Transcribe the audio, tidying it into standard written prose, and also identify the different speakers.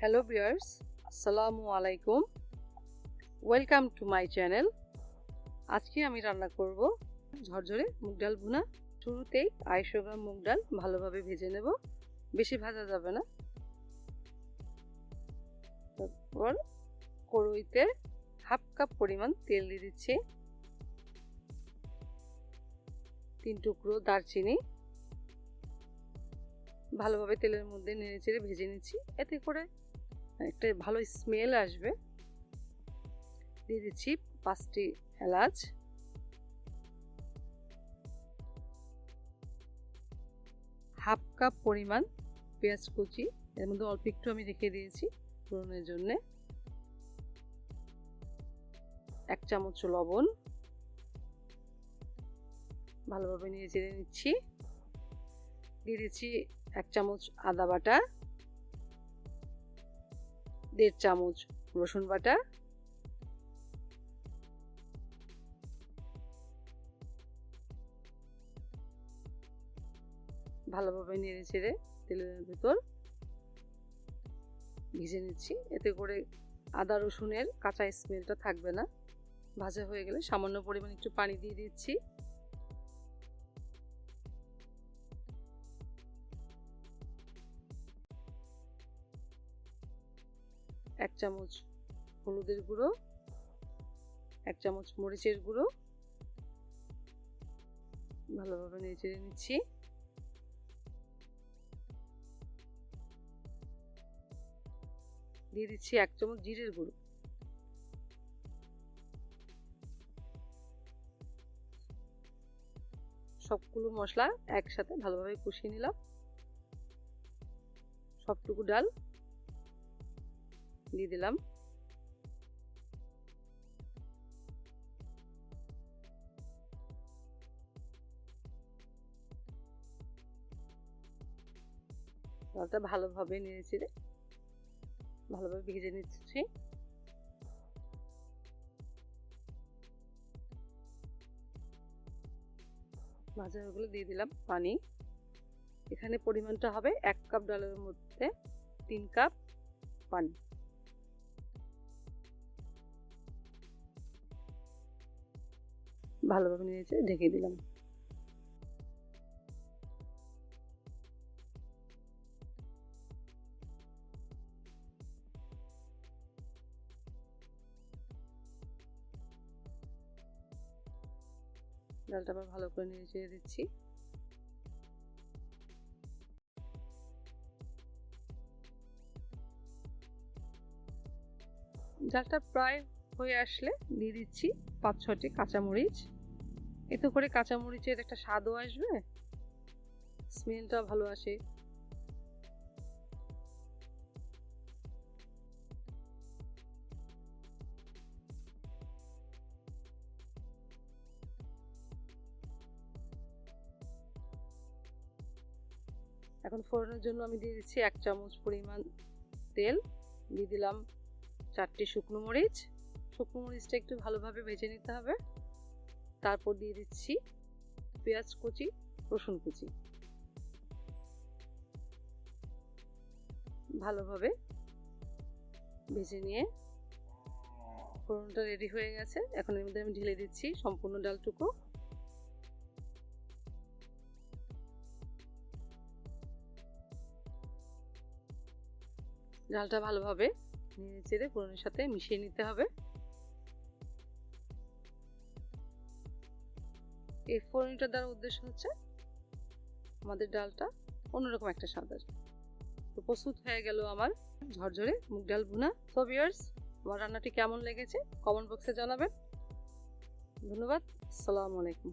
Speaker 1: Hello viewers, আসসালামু আলাইকুম। Welcome to my channel. আজকে আমি রান্না করব ঝরঝরে মুগ ডাল ভুনা। শুরুতেই 250 গ্রাম মুগ ডাল ভালোভাবে ভেজে নেব, বেশি ভাজা যাবে না। তারপর কড়াইতে হাফ কাপ পরিমাণ তেল দিয়ে দিচ্ছি, 3 টুকরো দারচিনি ভালোভাবে তেলের মধ্যে নেড়েচেড়ে ভেজে নিচ্ছি, এতে করে একটা ভালো স্মেল আসবে। দিয়ে দিচ্ছি 5টি এলাচ, হাফ কাপ পরিমাণ পেঁয়াজ কুচি, এর মধ্যে অল্প একটু আমি রেখে দিয়েছি ফোড়নের জন্য, 1 চামচ লবণ, ভালোভাবে নেড়েচেড়ে নিচ্ছি। দিয়ে দিচ্ছি 1 চামচ আদা বাটা, 1.5 চামচ রসুন বাটা, ভালোভাবে নেড়েচেড়ে তেলের ভেতর ভেজে নিচ্ছি, এতে করে আদা রসুনের কাঁচা স্মেলটা থাকবে না। ভাজা হয়ে গেলে সামান্য পরিমাণ একটু পানি দিয়ে দিচ্ছি, 1 চামচ হলুদের গুঁড়ো, 1 চামচ মরিচের গুঁড়ো, ভালোভাবে নেড়েচেড়ে নিচ্ছি। দিয়ে দিচ্ছি 1 চামচ জিরের গুঁড়ো, সবগুলো মশলা একসাথে ভালোভাবে কষিয়ে নিলাম। সবটুকু ডাল দিয়ে দিলাম, ডালটা ভালোভাবে নেড়েচেড়ে ভালোভাবে ভেজে নিচ্ছি। ভাজা হয়ে গেলে দিয়ে দিলাম পানি। এখানে পরিমাণটা হবে 1 কাপ ডালের মধ্যে 3 কাপ পানি। ভালোভাবে নেড়েচেড়ে ঢেকে দিলাম। ডালটা আবার ভালো করে নেড়েচেড়ে দিচ্ছি। ডালটা প্রায় হয়ে আসলে দিয়ে দিচ্ছি 5-6টি কাঁচামরিচ, এতে করে কাঁচামরিচের একটা স্বাদও আসবে, স্মেলটা ভালো আসে। এখন ফোড়নের জন্য আমি দিয়ে দিচ্ছি 1 চামচ পরিমাণ তেল, দিয়ে দিলাম 4টি শুকনো মরিচ। শুকনো মরিচটা একটু ভালোভাবে ভেজে নিতে হবে। তারপর দিয়ে দিচ্ছি পেঁয়াজ কুচি, রসুন কুচি, ভালোভাবে ভেজে নিয়ে ফোড়নটা রেডি হয়ে গেছে। এখন এর মধ্যে আমি ঢেলে দিচ্ছি সম্পূর্ণ ডালটুকু। ডালটা ভালোভাবে নেড়েচেড়ে ফোড়নের সাথে মিশিয়ে নিতে হবে। এই ফোড়নটা দেওয়ার উদ্দেশ্য হচ্ছে আমাদের ডালটা অন্যরকম একটা স্বাদ আসবে। তো প্রস্তুত হয়ে গেল আমার ঝরঝরে মুগ ডাল ভুনা। তো ভিউয়ার্স, আমার রান্নাটি কেমন লেগেছে কমেন্ট বক্সে জানাবেন। ধন্যবাদ। আসসালামু আলাইকুম।